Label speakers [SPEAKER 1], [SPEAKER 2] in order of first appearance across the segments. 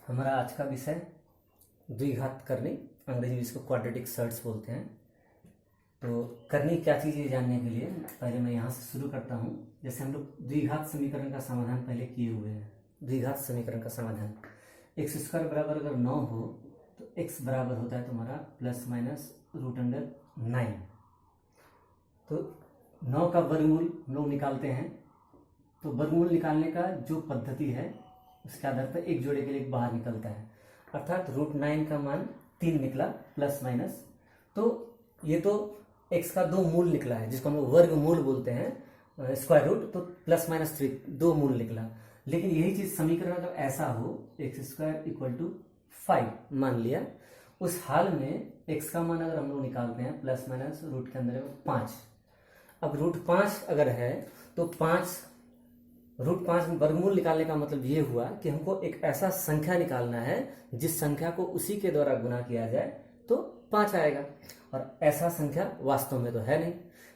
[SPEAKER 1] हमारा आज का विषय द्विघात करनी, अंग्रेजी में इसको क्वाड्रेटिक सर्ट्स बोलते हैं। तो करनी क्या चीज़ है जानने के लिए पहले मैं यहाँ से शुरू करता हूँ। जैसे हम लोग द्विघात समीकरण का समाधान पहले किए हुए हैं। द्विघात समीकरण का समाधान एक्स स्क्वायर बराबर अगर 9 हो तो एक्स बराबर होता है तुम्हारा प्लस माइनस √9। तो 9 का वर्गमूल हम लोग निकालते हैं। तो वर्गमूल निकालने का जो पद्धति है उसके आधार पर एक जोड़े के लिए बाहर निकलता है, अर्थात √9 का मान 3 निकला प्लस माइनस। तो ये तो x का 2 मूल निकला है जिसको हम लोग वर्गमूल बोलते हैं, स्क्वायर रूट। तो प्लस माइनस 3 2 मूल निकला। लेकिन यही चीज समीकरण अगर ऐसा हो x² = 5 मान लिया, उस हाल में x का मान अगर हम लोग निकालते हैं प्लस माइनस रूट के अंदर 5। अब √5 अगर है तो √5 में वर्गमूल निकालने का मतलब ये हुआ कि हमको एक ऐसा संख्या निकालना है जिस संख्या को उसी के द्वारा गुना किया जाए तो 5 आएगा, और ऐसा संख्या वास्तव में तो है नहीं।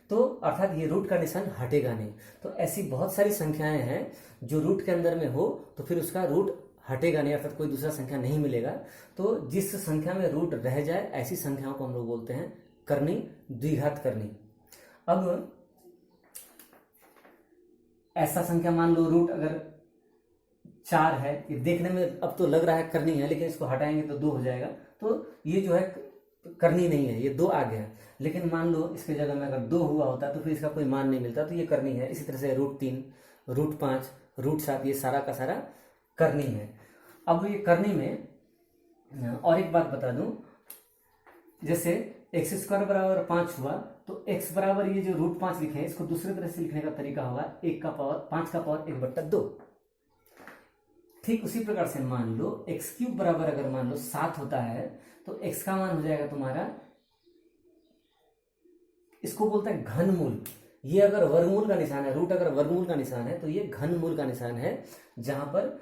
[SPEAKER 1] तो अर्थात ये रूट का निशान हटेगा नहीं। तो ऐसी बहुत सारी संख्याएं हैं जो रूट के अंदर में हो तो फिर उसका रूट हटेगा नहीं, अर्थात कोई दूसरा संख्या नहीं मिलेगा। तो जिस संख्या में रूट रह जाए ऐसी संख्याओं को हम लोग बोलते हैं करनी, द्विघात करनी। अब ऐसा संख्या मान लो रूट अगर 4 है, ये देखने में अब तो लग रहा है करनी है, लेकिन इसको हटाएंगे तो 2 हो जाएगा। तो ये जो है करनी नहीं है, ये 2 आ गया। लेकिन मान लो इसके जगह में अगर 2 हुआ होता तो फिर इसका कोई मान नहीं मिलता, तो ये करनी है। इसी तरह से √3, √5, √7 ये सारा का सारा करनी है। अब ये करनी में और एक बात बता दूं, जैसे x² बराबर 5 हुआ तो x बराबर ये जो √5 लिखे हैं इसको दूसरे तरह से लिखने का तरीका होगा 5 का पावर 1/2। ठीक उसी प्रकार से मान लो x³ बराबर अगर मान लो 7 होता है तो x का मान हो जाएगा तुम्हारा, इसको बोलते हैं घनमूल। ये अगर वर्गमूल का निशान है, रूट अगर वर्गमूल का निशान है तो ये घनमूल का निशान है। जहां पर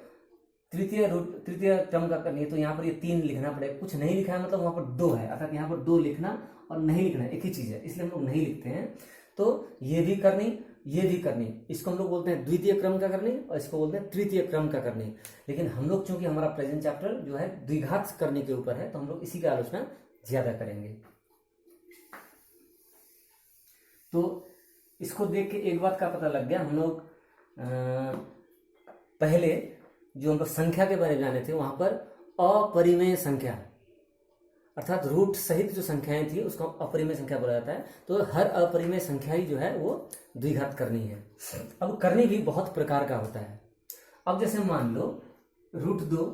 [SPEAKER 1] तृतीय क्रम का करनी है तो यहाँ पर ये 3 लिखना पड़ेगा। कुछ नहीं लिखा है मतलब वहां पर 2 है, अर्थात यहाँ पर 2 लिखना और नहीं लिखना एक ही चीज है, इसलिए हम लोग नहीं लिखते हैं। तो ये भी करनी, ये भी करनी, इसको हम लोग बोलते हैं द्वितीय क्रम का करनी और इसको बोलते हैं तृतीय क्रम का करनी। लेकिन हम लोग चूंकि हमारा प्रेजेंट चैप्टर जो है द्विघात करने के ऊपर है तो हम लोग इसी की आलोचना ज्यादा करेंगे। तो इसको देख के एक बात का पता लग गया, हम लोग पहले जो हम लोग संख्या के बारे में जाने थे वहां पर अपरिमेय संख्या अर्थात रूट सहित जो संख्याएं थी उसको अपरिमेय संख्या बोला जाता है। तो हर अपरिमेय संख्या ही जो है वो द्विघात करनी है। अब करनी भी बहुत प्रकार का होता है। अब जैसे मान लो √2,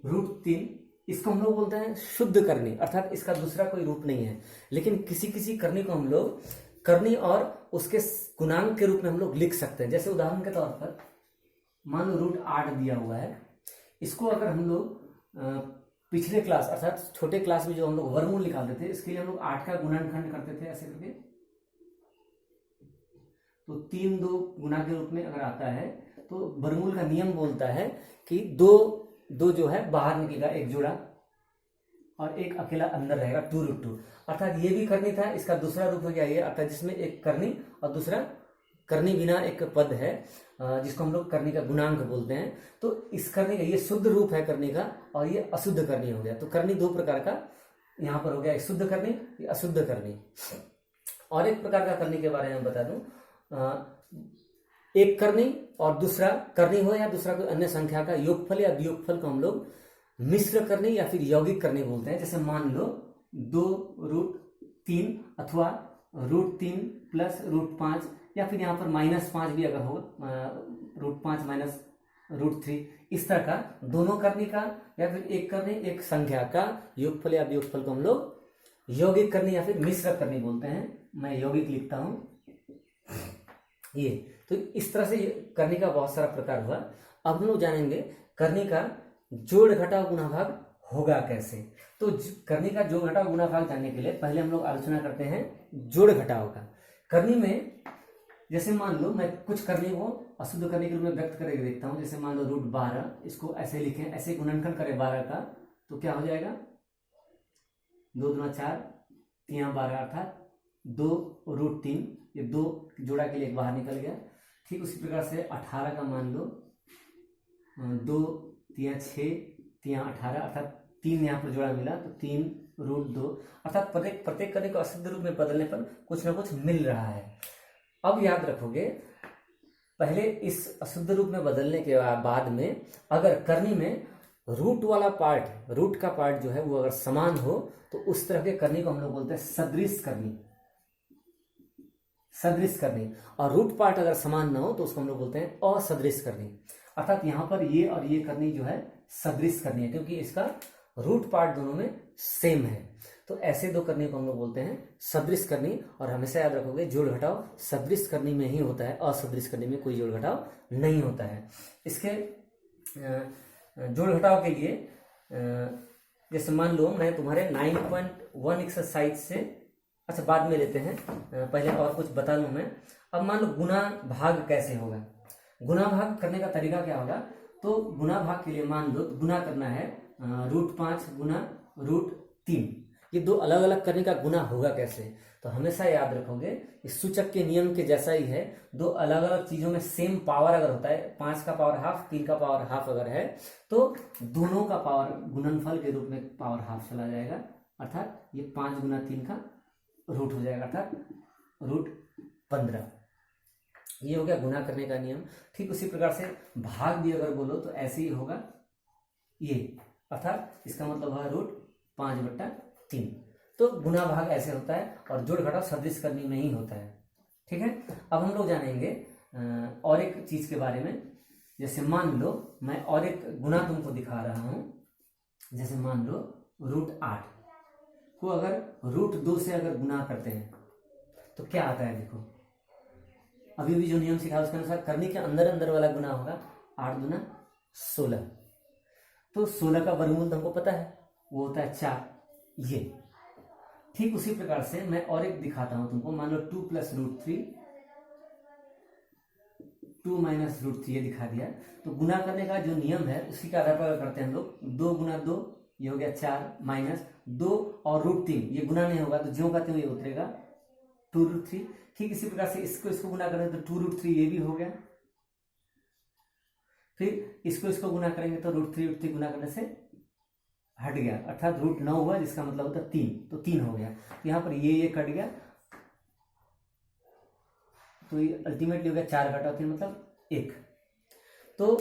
[SPEAKER 1] √3, इसको हम लोग बोलते हैं शुद्ध करनी, अर्थात इसका दूसरा कोई रूप नहीं है। लेकिन किसी किसी करनी को हम लोग करनी और उसके गुणांक के रूप में हम लोग लिख सकते हैं। जैसे उदाहरण के तौर पर मान लो √8 दिया हुआ है, इसको अगर हम लोग पिछले क्लास अर्थात छोटे क्लास में जो हम लोग वर्गमूल निकालते थे, इसके लिए हम लोग 8 का गुणनखंड करते थे ऐसे करके। तो 3 2 गुना के रूप में अगर आता है तो वर्गमूल का नियम बोलता है कि दो जो है बाहर निकलेगा एक जोड़ा और एक अकेला अंदर रहेगा 2√2। अर्थात ये भी करनी था, इसका दूसरा रूप हो गया ये, अर्थात जिसमें एक करनी और दूसरा करनी बिना एक पद है जिसको हम लोग करनी का गुणांक बोलते हैं। तो इस करनी का ये शुद्ध रूप है करनी का, और ये अशुद्ध करनी हो गया। तो करनी 2 प्रकार का यहाँ पर हो गया, एक शुद्ध करनी, ये अशुद्ध करनी। और एक प्रकार का करनी के बारे में बता दूं, एक करनी और दूसरा करनी हो या दूसरा कोई अन्य संख्या का योगफल या वियोगफल को हम लोग मिश्र करनी या फिर यौगिक करनी बोलते हैं। जैसे मान लो 2√3 अथवा √3 प्लस √5 या फिर यहाँ पर -5 भी अगर हो, √5 माइनस √3, इस तरह का दोनों करनी का या फिर एक करनी एक संख्या का योगफल या वियोगफल को हम लोग यौगिक करनी या फिर मिश्र करनी बोलते हैं। मैं यौगिक लिखता हूं ये। तो इस तरह से करनी का बहुत सारा प्रकार हुआ। अब हम लोग जानेंगे करनी का जोड़ घटाव गुणा भाग होगा कैसे। तो करनी का जोड़ घटाव गुणा भाग जानने के लिए पहले हम लोग आलोचना करते हैं जोड़ घटाव का। करनी में जैसे मान लो मैं कुछ करनी को अशुद्ध करने के रूप में व्यक्त करके देखता हूं। जैसे मान लो √12, इसको ऐसे लिखें, ऐसे गुणनखंड करें 12 का, तो क्या हो जाएगा 2 दूना 4, 3 12, अर्थात 2√3, ये 2 जोड़ा के लिए एक बाहर निकल गया। ठीक उसी प्रकार से 18 का मान लो 2 3 6 तो यहाँ 18 अर्थात 3 यहाँ पर जोड़ा मिला तो 3 रूट 2 अर्थात प्रत्येक करनी को अशुद्ध रूप में बदलने पर कुछ ना कुछ मिल रहा है। अब याद रखोगे पहले इस अशुद्ध रूप में बदलने के बाद में अगर करनी में रूट वाला पार्ट, रूट का पार्ट जो है वो अगर समान हो तो उस तरह के करनी को हम लोग बोलते हैं सदृश करनी, सदृश करनी। और रूट पार्ट अगर समान ना हो तो उसको हम लोग बोलते हैं असदृश करनी। अर्थात यहाँ पर ये और ये करनी जो है सदृश करनी है क्योंकि इसका रूट पार्ट दोनों में सेम है। तो ऐसे दो करनी को हम लोग बोलते हैं सदृश करनी। और हमेशा याद रखोगे जोड़ घटाव सदृश करनी में ही होता है, असदृश करनी में कोई जोड़ घटाव नहीं होता है। इसके जोड़ घटाव के लिए जैसे मान लो मैं तुम्हारे 9.1 एक्सरसाइज से, अच्छा बाद में लेते हैं, पहले और कुछ बता लूं मैं। अब मान लो गुना भाग कैसे होगा। गुना भाग करने का तरीका क्या होगा, तो गुना भाग के लिए मान लो तो गुना करना है √5 गुना √3। ये दो अलग अलग करने का गुना होगा कैसे, तो हमेशा याद रखोगे इस सूचक के नियम के जैसा ही है। दो अलग अलग चीजों में सेम पावर अगर होता है, 5 का पावर हाफ 3 का पावर हाफ अगर है तो दोनों का पावर गुणनफल के रूप में पावर हाफ चला जाएगा। अर्थात ये 5 गुना 3 का रूट हो जाएगा अर्थात √15। ये हो गया गुना करने का नियम। ठीक उसी प्रकार से भाग भी अगर बोलो तो ऐसे ही होगा ये, अर्थात इसका मतलब है √5/3। तो गुना भाग ऐसे होता है और जोड़ घटाव सदृश करनी में ही होता है। ठीक है, अब हम लोग जानेंगे और एक चीज के बारे में। जैसे मान लो मैं और एक गुना तुमको दिखा रहा हूं। जैसे मान लो √8 को अगर √2 से अगर गुना करते हैं तो क्या आता है, देखो अभी भी जो नियम सिखा उसके अनुसार करनी के अंदर अंदर वाला गुना होगा 8 दूना 16। तो 16 का वर्गमूल तो हमको पता है वो होता है 4। ये ठीक उसी प्रकार से मैं और एक दिखाता हूं तुमको। मान लो 2 + √3 2 - √3 ये दिखा दिया। तो गुना करने का जो नियम है उसी के आधार पर करते हैं हम लोग। 2 गुना 2 ये हो गया 4 माइनस 2 और √3 ये गुना नहीं होगा तो ज्यों का त्यों ये उतरेगा 2√3। ठीक इसी प्रकार से इसको गुना करेंगे तो 2√3 ये भी हो गया। फिर इसको गुना करेंगे तो √3 गुना करने से हट गया अर्थात √9 हुआ जिसका मतलब होता है 3, तो 3 हो गया। यहाँ पर ये कट गया तो ये अल्टीमेटली हो गया 4 घटा 3 मतलब 1। तो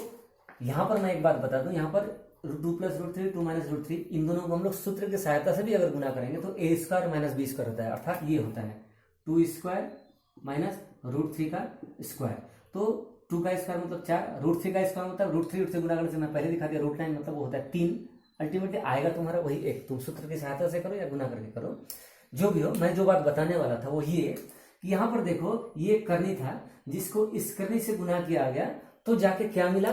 [SPEAKER 1] यहां पर मैं एक बात बता दूं, यहाँ पर 2 + √3 2 - √3 इन दोनों को हम लोग सूत्र की सहायता से भी अगर गुना करेंगे तो a² - b² होता है। अर्थात ये होता है 2² - √3 का स्क्वायर। तो 2 का स्क्वायर मतलब 4, √3 का स्क्वायर मतलब √3 गुना करने से मैं पहले दिखा दिया √9 मतलब वो होता है 3। अल्टीमेटली आएगा तुम्हारा वही 1। तुम सूत्र की सहायता से करो या गुना करके करो, जो भी हो। मैं जो बात बताने वाला था वो ये कि यहाँ पर देखो ये करनी था जिसको इस करनी से गुना किया गया तो जाके क्या मिला,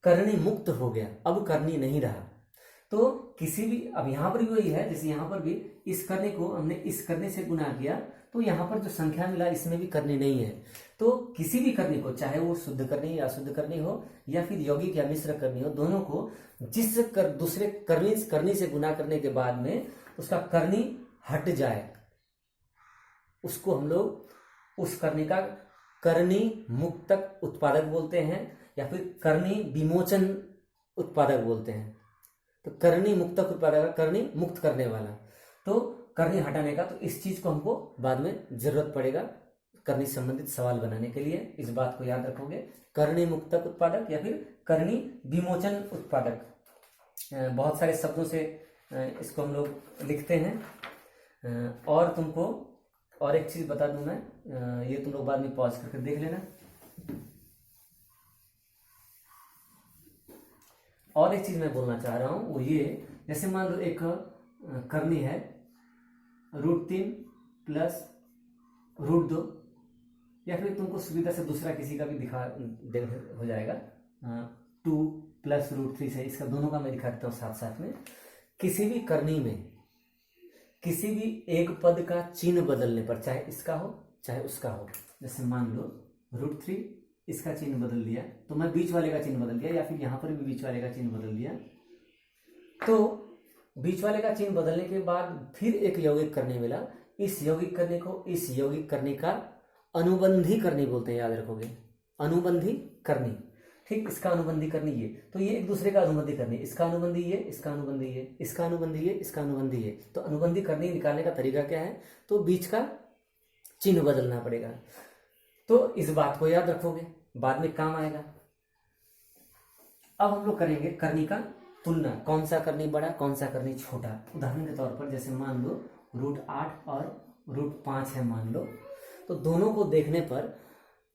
[SPEAKER 1] करनी मुक्त हो गया, अब करनी नहीं रहा। तो किसी भी, अब यहाँ पर भी वही है, जैसे यहाँ पर भी इस करने को हमने इस करने से गुना किया तो यहाँ पर जो संख्या मिला इसमें भी करनी नहीं है। तो किसी भी करनी को, चाहे वो शुद्ध करनी या अशुद्ध करनी हो या फिर यौगिक या मिश्र करनी हो, दोनों को जिस दूसरे करनी से गुना करने के बाद में उसका करनी हट जाए उसको हम लोग उस करनी का करनी मुक्तक उत्पादक बोलते हैं या फिर करनी विमोचन उत्पादक बोलते हैं। तो करनी मुक्तक उत्पादक, करनी मुक्त करने वाला। तो करनी हटाने का, तो इस चीज को हमको बाद में जरूरत पड़ेगा करनी संबंधित सवाल बनाने के लिए। इस बात को याद रखोगे, करनी मुक्तक उत्पादक या फिर करनी विमोचन उत्पादक। बहुत सारे शब्दों से इसको हम लोग लिखते हैं। और तुमको और एक चीज बता दूं मैं, ये तुम लोग बाद में पॉज करके देख लेना। और एक चीज मैं बोलना चाह रहा हूं वो ये, जैसे मान लो एक करनी है √3 + √2 या फिर तुमको सुविधा से दूसरा किसी का भी दिखा हो जाएगा 2 + √3 से, इसका दोनों का मैं दिखा देता हूँ साथ साथ में। किसी भी करनी में किसी भी एक पद का चिन्ह बदलने पर, चाहे इसका हो चाहे उसका हो, जैसे मान लो √3 इसका चिन्ह बदल दिया तो मैं बीच वाले का चिन्ह बदल दिया, या फिर यहां पर भी बीच वाले का चिन्ह बदल दिया। तो बीच वाले का चिन्ह बदलने के बाद फिर एक यौगिक करनी मिला। इस यौगिक करने को इस यौगिक करने का अनुबंधी करनी बोलते हैं, याद रखोगे, अनुबंधी करनी। ठीक, इसका अनुबंधी करनी ये, तो ये एक दूसरे का अनुबंधी करनी, इसका अनुबंधी ये, इसका अनुबंधी ये, इसका अनुबंधी ये, इसका अनुबंधी ये। तो अनुबंधी करनी निकालने का तरीका क्या है, तो बीच का चिन्ह बदलना पड़ेगा। तो इस बात को याद रखोगे, बाद में काम आएगा। अब हम लोग करेंगे करनी का तुलना, कौन सा करनी बड़ा, कौन सा करनी छोटा। उदाहरण के तौर पर जैसे मान लो √8 और √5 है मान लो, तो दोनों को देखने पर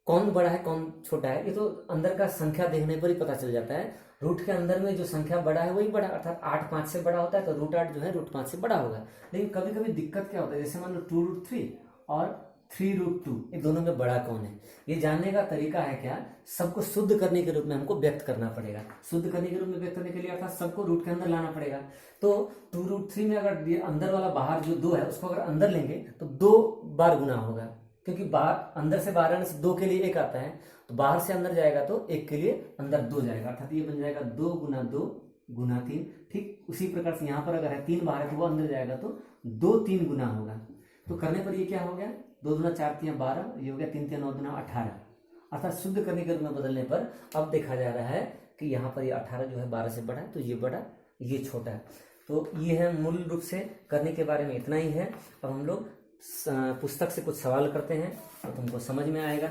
[SPEAKER 1] कौन बड़ा है कौन छोटा है, ये तो अंदर का संख्या देखने पर ही पता चल जाता है। रूट के अंदर में जो संख्या बड़ा है वही बड़ा, अर्थात 8 5 से बड़ा होता है, तो √8 जो है √5 से बड़ा होगा। लेकिन कभी कभी दिक्कत क्या होता है, जैसे मान लो 2√3 और 3√2, ये दोनों में बड़ा कौन है, ये जानने का तरीका है क्या, सबको शुद्ध करने के रूप में हमको व्यक्त करना पड़ेगा। शुद्ध करने के रूप में व्यक्त करने के लिए अर्थात सबको रूट के अंदर लाना पड़ेगा। तो 2√3 में अगर अंदर वाला बाहर जो 2 है उसको अगर अंदर लेंगे तो 2 बार गुना होगा, क्योंकि बाहर अंदर से बाहर आने से 2 के लिए 1 आता है, तो बाहर से अंदर जाएगा तो 1 के लिए अंदर 2 जाएगा, अर्थात ये बन जाएगा 2 × 2 × 3। ठीक उसी प्रकार से यहाँ पर अगर है 3 बाहर है तो वो अंदर जाएगा तो 2 3 गुना होगा। तो करने पर ये क्या हो गया, 2 दूना 4 3 12, ये हो गया 3 3 9 दूना 18। अर्थात शुद्ध करने के रूप में बदलने पर अब देखा जा रहा है कि यहाँ पर ये 18 जो है 12 से बड़ा है, तो ये बड़ा ये छोटा है। तो ये है मूल रूप से करने के बारे में इतना ही है। अब हम लोग पुस्तक से कुछ सवाल करते हैं तो तुमको समझ में आएगा।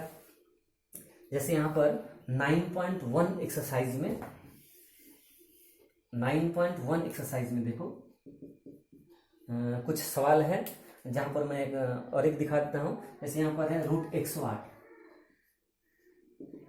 [SPEAKER 1] जैसे यहाँ पर 9.1 एक्सरसाइज में 9.1 एक्सरसाइज में देखो कुछ सवाल है, जहां पर मैं एक और एक दिखा देता हूं। जैसे यहाँ पर है √108,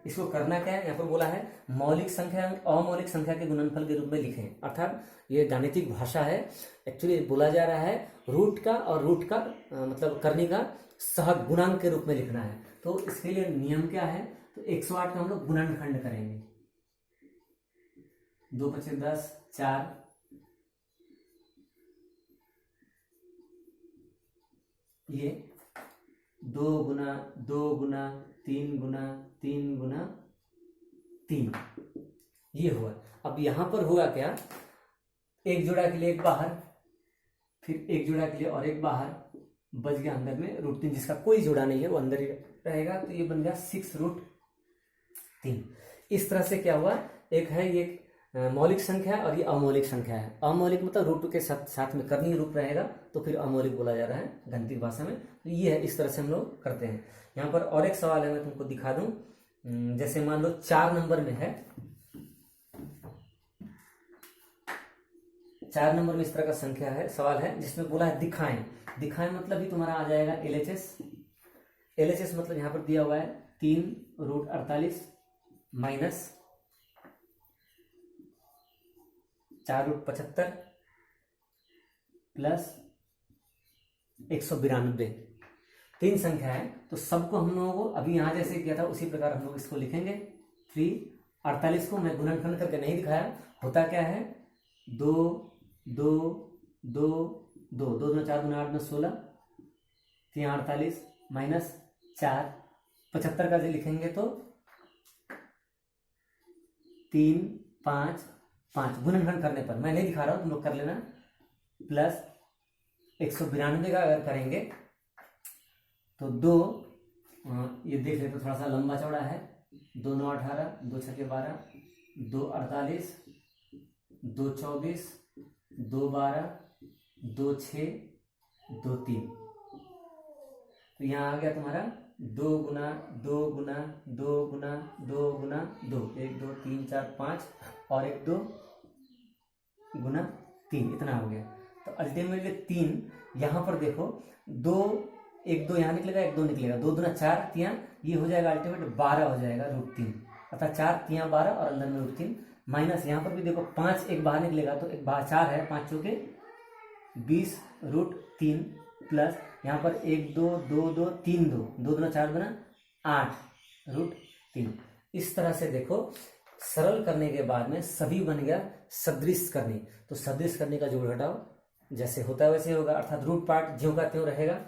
[SPEAKER 1] इसको करना क्या है, यहाँ पर बोला है मौलिक संख्या अमौलिक संख्या के गुणनफल के रूप में लिखें। अर्थात ये गाणितिक भाषा है, एक्चुअली बोला जा रहा है रूट का और रूट का मतलब करनी का सहग गुणांक के रूप में लिखना है। तो इसके लिए नियम क्या है, तो 108 का हम लोग गुणनखंड करेंगे, 2 × 5 = 10, 4, ये 2 × 2 × 3 × 3 × 3 ये हुआ। अब यहां पर हुआ क्या, एक जोड़ा के लिए एक बाहर, फिर एक जोड़ा के लिए और एक बाहर, बच गया अंदर में √3, जिसका कोई जोड़ा नहीं है वो अंदर ही रहेगा, तो ये बन गया 6√3। इस तरह से क्या हुआ, एक है ये मौलिक संख्या और ये अमौलिक संख्या है। अमौलिक मतलब रूट के साथ में करनी रूप रहेगा, तो फिर अमौलिक बोला जा रहा है गणितीय भाषा में। तो ये है, इस तरह से हम लोग करते हैं। यहाँ पर और एक सवाल है, मैं तुमको दिखा दूं। जैसे मान लो 4 नंबर में है, 4 नंबर में इस तरह का संख्या है, सवाल है जिसमें बोला है दिखाएं। दिखाएं मतलब ही तुम्हारा आ जाएगा LHS। LHS मतलब यहाँ पर दिया हुआ है 3√48 माइनस 4√75 प्लस 192, 3 संख्या है। तो सबको हम लोगों को अभी यहाँ जैसे किया था उसी प्रकार हम लोग इसको लिखेंगे। 348 को मैं गुणनखंड करके नहीं दिखाया, होता क्या है 2 2 2 2 2 2 4 2 8 9 16, 3 48 माइनस 4 75 का जो लिखेंगे तो 3 5 5 गुणनखंड करने पर, मैं नहीं दिखा रहा हूं तुम लोग कर लेना, प्लस 192 का अगर करेंगे तो 2 ये देख लेते थोड़ा सा लंबा चौड़ा है, 2 9 18, 2 6 12, 2 48, 2 24, 2 12, 2 6, 2 3। तो यहाँ आ गया तुम्हारा 2 × 2 × 2 × 2 × 2, 1 2 3 4 5 और 1 2 × 3, इतना हो गया। तो अल्टीमेटली 3 यहाँ पर देखो 2 1 2 यहाँ निकलेगा, 1 2 निकलेगा, 2 दूना 4 3, ये हो जाएगा अल्टीमेट 12 हो जाएगा √3, अर्थात 4 3 12 और अंदर में √3 माइनस यहाँ पर भी देखो 5 एक बाहर निकलेगा, तो एक बाहर 4 है, 5 चौके 20 √3 प्लस यहाँ पर 1 2 2 2 3 2 2 दूना 4 दूना 8 √3। इस तरह से देखो सरल करने के बाद में सभी बन गया सदृश करनी। तो सदृश करने का जोड़ घटाओ जैसे होता है वैसे होगा, अर्थात रूट पार्ट ज्यों का त्यों रहेगा।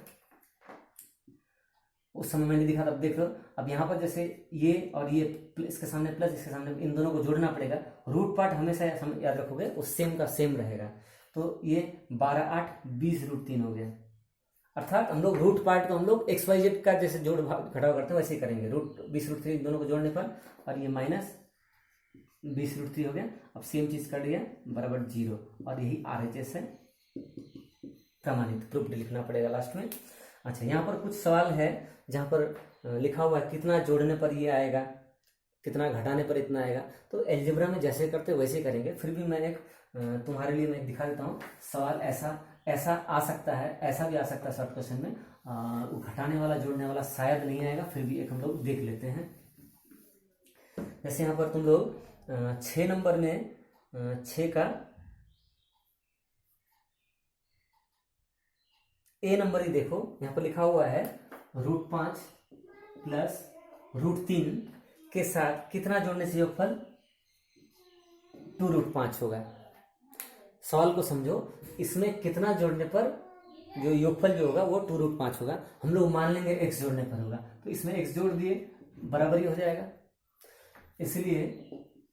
[SPEAKER 1] उस समय मैंने दिखा था, अब देख लो अब यहाँ पर जैसे ये और ये इसके सामने प्लस इसके सामने, इन दोनों को जोड़ना पड़ेगा। रूट पार्ट हमेशा याद रखोगे वो सेम का सेम रहेगा। तो ये 12 8 20 √3 हो गया। अर्थात हम लोग रूट पार्ट को हम लोग XYZ का जैसे जोड़ घटाव करते हैं वैसे ही करेंगे। √20 √3 इन दोनों को जोड़ने पर, और ये माइनस 20√3 हो गया। अब सेम चीज कट गया बराबर 0, और यही RHS है, प्रमाणित प्रूफ्ड लिखना पड़ेगा लास्ट में। अच्छा, यहाँ पर कुछ सवाल है जहाँ पर लिखा हुआ है कितना जोड़ने पर ये आएगा, कितना घटाने पर इतना आएगा। तो अलजेब्रा में जैसे करते वैसे करेंगे, फिर भी मैं एक तुम्हारे लिए मैं दिखा देता हूँ। सवाल ऐसा आ सकता है, ऐसा भी आ सकता है शॉर्ट क्वेश्चन में, वो घटाने वाला जोड़ने वाला शायद नहीं आएगा, फिर भी एक हम लोग देख लेते हैं। जैसे यहाँ पर तुम लोग 6 नंबर में 6 का ए नंबर ही देखो, यहाँ पर लिखा हुआ है √5 प्लस √3 के साथ कितना जोड़ने से योगफल 2√5 होगा। सवाल को समझो, इसमें कितना जोड़ने पर जो योगफल जो होगा वो 2√5 होगा। हम लोग मान लेंगे x जोड़ने पर होगा, तो इसमें x जोड़ दिए बराबर ही हो जाएगा, इसलिए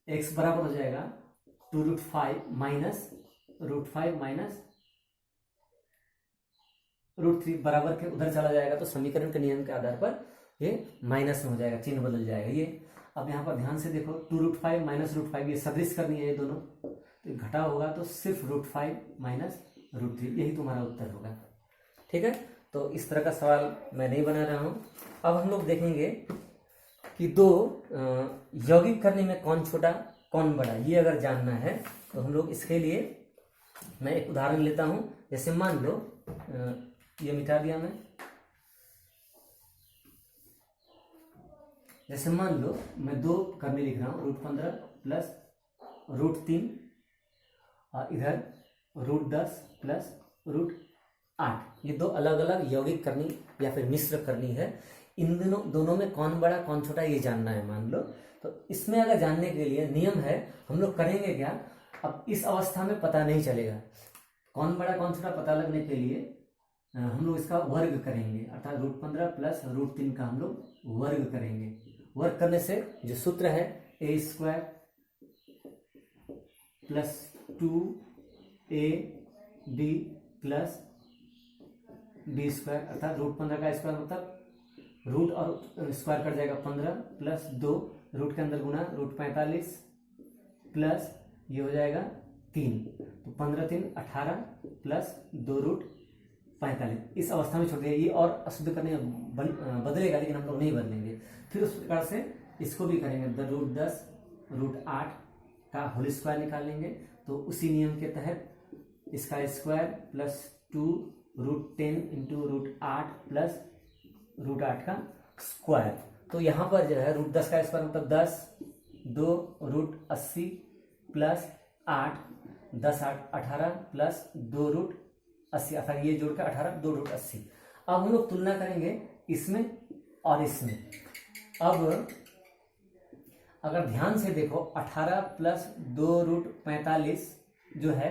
[SPEAKER 1] x बराबर हो जाएगा 2√5 माइनस √3 बराबर के उधर चला जाएगा, तो समीकरण के नियम के आधार पर ये माइनस में हो जाएगा, चिन्ह बदल जाएगा ये। अब यहाँ पर ध्यान से देखो 2√5 माइनस √5 ये सदृश करनी है ये दोनों, तो घटा होगा तो सिर्फ √5 माइनस √3, यही तुम्हारा उत्तर होगा। ठीक है, तो इस तरह का सवाल मैं नहीं बना रहा हूँ। अब हम लोग देखेंगे कि दो यौगिक करने में कौन छोटा कौन बड़ा, ये अगर जानना है तो हम लोग इसके लिए मैं एक उदाहरण लेता हूँ। जैसे मान लो ये मिटा दिया मैं, जैसे मान लो मैं 2 करने लिख रहा हूँ, √15 प्लस √3 और इधर √10 प्लस √8, ये दो अलग अलग यौगिक करनी या फिर मिश्र करनी है। इन दोनों में कौन बड़ा कौन छोटा ये जानना है मान लो। तो इसमें अगर जानने के लिए नियम है, हम लोग करेंगे क्या, अब इस अवस्था में पता नहीं चलेगा कौन बड़ा कौन छोटा, पता लगने के लिए हम लोग इसका वर्ग करेंगे, अर्थात √15 प्लस √3 का हम लोग वर्ग करेंगे। वर्ग करने से जो सूत्र है a² plus 2ab plus b², अर्थात √15 का स्क्वायर मतलब रूट और स्क्वायर कट जाएगा 15 प्लस 2 रूट के अंदर गुना √45 प्लस ये हो जाएगा 3, तो 15 3 18 प्लस 2√45। इस अवस्था में छोड़ दिया, ये और अशुद्ध करने बदलेगा लेकिन हम लोग नहीं बदलेंगे। फिर उस प्रकार से इसको भी करेंगे, √10 √8 का होल स्क्वायर निकाल लेंगे, तो उसी नियम के तहत इसका स्क्वायर प्लस 2 √10 इंटू √8 प्लस √8 का स्क्वायर। तो यहाँ पर जो है √10 का स्क्वायर मतलब 10, 2 √80 प्लस 8, 10 8 18 प्लस 2 √80, अर्थात ये जोड़कर 18 2 √80। अब हम लोग तुलना करेंगे इसमें और इसमें। अब अगर ध्यान से देखो 18 प्लस 2 √45 जो है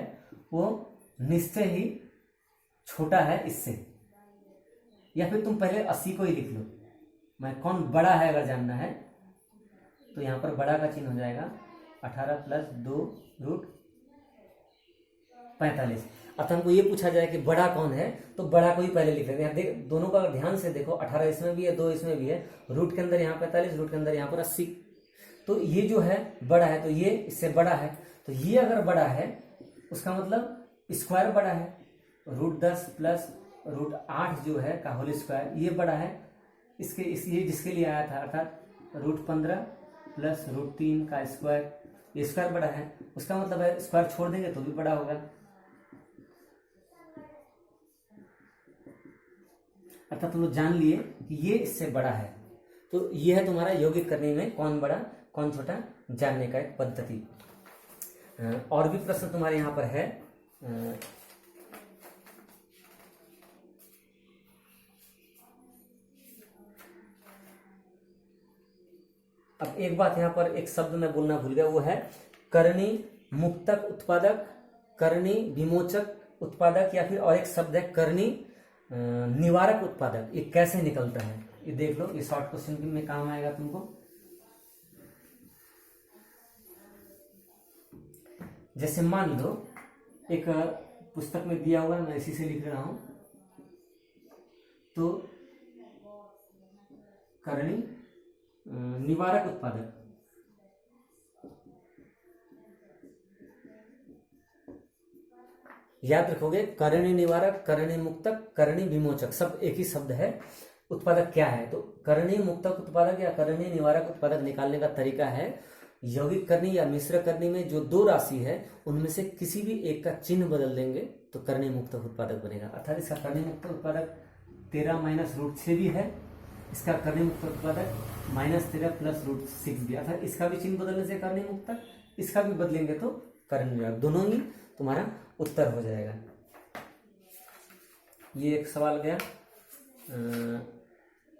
[SPEAKER 1] वो निश्चय ही छोटा है इससे, या फिर तुम पहले 80 को ही लिख लो। मैं कौन बड़ा है अगर जानना है तो यहाँ पर बड़ा का चिन्ह हो जाएगा 18 प्लस 2 √45। अब हमको ये पूछा जाए कि बड़ा कौन है, तो बड़ा को ही पहले लिख लेते हैं। देख दोनों का अगर ध्यान से देखो 18 इसमें भी है 2 इसमें भी है, रूट के अंदर यहाँ 45 रूट के अंदर यहाँ पर 80, तो ये जो है बड़ा है, तो ये इससे बड़ा है। तो ये अगर बड़ा है उसका मतलब स्क्वायर बड़ा है, √10 प्लस √8 जो है का होल स्क्वायर ये बड़ा है इसके, ये जिसके लिए आया था, अर्थात √15 प्लस √3 का स्क्वायर, ये स्क्वायर बड़ा है, उसका मतलब है स्क्वायर छोड़ देंगे तो भी बड़ा होगा। अर्थात तुम लोग जान लिए कि ये इससे बड़ा है। तो ये है तुम्हारा यौगिक करने में कौन बड़ा कौन छोटा जानने का एक पद्धति। और भी प्रश्न तुम्हारे यहाँ पर है। अब एक बात यहाँ पर एक शब्द मैं बोलना भूल गया, वो है करणी मुक्तक उत्पादक, करणी विमोचक उत्पादक, या फिर और एक शब्द है करणी निवारक उत्पादक। ये कैसे निकलता है ये देख लो, ये शॉर्ट क्वेश्चन में काम आएगा तुमको। जैसे मान लो एक पुस्तक में दिया हुआ है, मैं इसी से लिख रहा हूं, तो करणी निवारक उत्पादक, याद रखोगे, करणी निवारक, करणी मुक्तक, करणी विमोचक, सब एक ही शब्द है। उत्पादक क्या है, तो करणी मुक्तक उत्पादक या करणी निवारक उत्पादक निकालने का तरीका है, यौगिक करणी या मिश्र करणी में जो दो राशि है उनमें से किसी भी एक का चिन्ह बदल देंगे तो करणी मुक्तक उत्पादक बनेगा। अर्थात इसका करणी मुक्तक उत्पादक 13 माइनस रूट 6 भी है, इसका करणी मुक्तक उत्पादक -13 प्लस रूट 6 भी, अर्थात इसका भी चिन्ह बदलने से करणी मुक्तक, इसका भी बदलेंगे तो करणी निवारक, दोनों ही तुम्हारा उत्तर हो जाएगा। ये एक सवाल गया।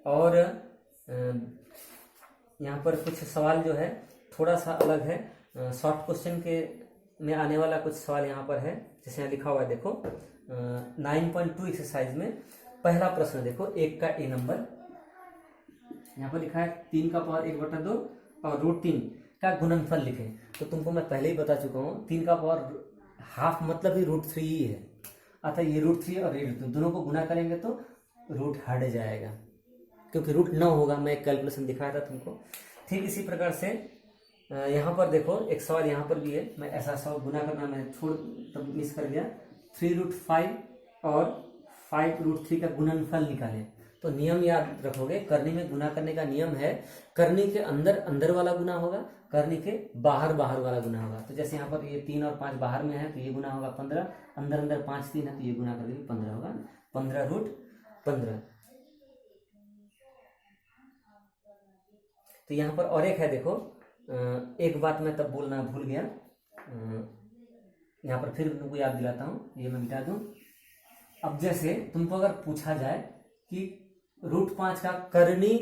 [SPEAKER 1] और यहाँ पर कुछ सवाल जो है थोड़ा सा अलग है, शॉर्ट क्वेश्चन के में आने वाला कुछ सवाल यहाँ पर है, जैसे यहाँ लिखा हुआ है देखो 9.2 एक्सरसाइज में पहला प्रश्न देखो, 1 का ए नंबर, यहाँ पर लिखा है 3 का पावर 1/2 और √3 का गुणनफल लिखे। तो तुमको मैं पहले ही बता चुका हूँ 3 का पावर हाफ मतलब ही √3 ही है, अतः ये √3 और ये √3 दोनों को गुना करेंगे तो रूट हट जाएगा, क्योंकि रूट 9 होगा, मैं कैलकुलेशन दिखाया था तुमको। ठीक इसी प्रकार से यहाँ पर देखो एक सवाल यहाँ पर भी है, मैं ऐसा सवाल गुना करना मैं तब मिस कर गया, 3√5 और 5√3 का गुणनफल निकालें। तो नियम याद रखोगे, करनी में गुना करने का नियम है, करनी के अंदर अंदर वाला गुना होगा, करनी के बाहर बाहर वाला गुना होगा। तो जैसे यहाँ पर ये 3 और 5 बाहर में है तो ये गुना होगा 15, अंदर अंदर 5 3 है तो ये गुना कर देंगे 15 होगा, 15√15। तो यहाँ पर और एक है देखो, एक बात मैं तब बोलना भूल गया, यहाँ पर फिर तुमको याद दिलाता हूँ, ये मैं मिटा दूं। अब जैसे तुमको अगर पूछा जाए कि √5 का करणी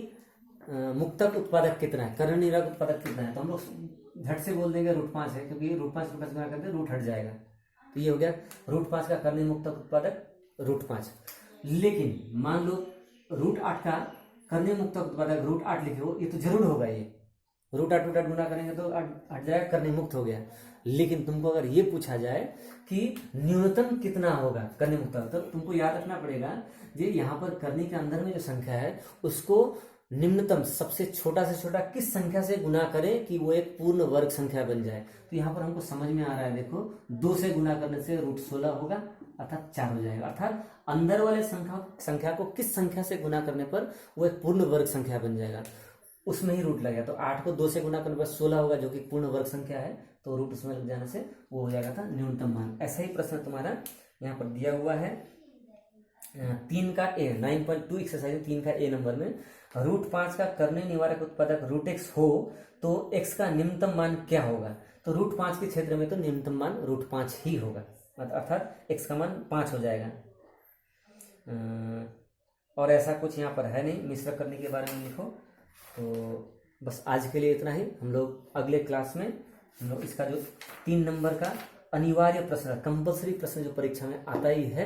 [SPEAKER 1] मुक्तक उत्पादक कितना है, करणी निवारक उत्पादक कितना है, तो हम लोग झट से बोल देंगे √5 है, क्योंकि √5 से गुना करते रूट हट जाएगा। तो ये हो गया √5 का करणी मुक्तक उत्पादक √5। लेकिन मान लो √8 का करणी मुक्तक उत्पादक √8 लिखे हो, ये तो जरूर होगा, ये √8 गुना करेंगे तो हट जाएगा, करणी मुक्त हो गया। लेकिन तुमको अगर ये पूछा जाए कि न्यूनतम कितना होगा करणी मुक्त, तो तुमको याद रखना पड़ेगा जी, यहाँ पर करनी के अंदर में जो संख्या है उसको निम्नतम सबसे छोटा से छोटा किस संख्या से गुना करें कि वो एक पूर्ण वर्ग संख्या बन जाए। तो यहाँ पर हमको समझ में आ रहा है, देखो 2 से गुना करने से √16 होगा, अर्थात 4 हो जाएगा। अर्थात अंदर वाले संख्या को किस संख्या से गुना करने पर वो एक पूर्ण वर्ग संख्या बन जाएगा, उसमें ही रूट लगेगा। तो 8 को 2 से गुना करने पर 16 होगा, जो कि पूर्ण वर्ग संख्या है, तो रूट उसमें लग जाने से वो हो जाएगा था न्यूनतम मान। ऐसा ही प्रश्न तुम्हारा यहाँ पर दिया हुआ है 3 का ए, 9.2 एक्सरसाइज 3 का ए नंबर में, √5 का करणी निवारक उत्पादक √x हो तो x का निम्नतम मान क्या होगा। तो √5 के क्षेत्र में तो निम्नतम मान √5 ही होगा, अर्थात x का मान 5 हो जाएगा। और ऐसा कुछ यहाँ पर है नहीं, मिश्र करने के बारे में लिखो। तो बस आज के लिए इतना ही, हम लोग अगले क्लास में हम लोग इसका जो 3 नंबर का अनिवार्य प्रश्न, कंपल्सरी प्रश्न जो परीक्षा में आता ही है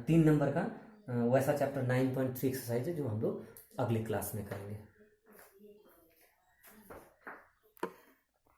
[SPEAKER 1] 3 नंबर का, वैसा चैप्टर 9.3 एक्सरसाइज है जो हम लोग अगले क्लास में करेंगे।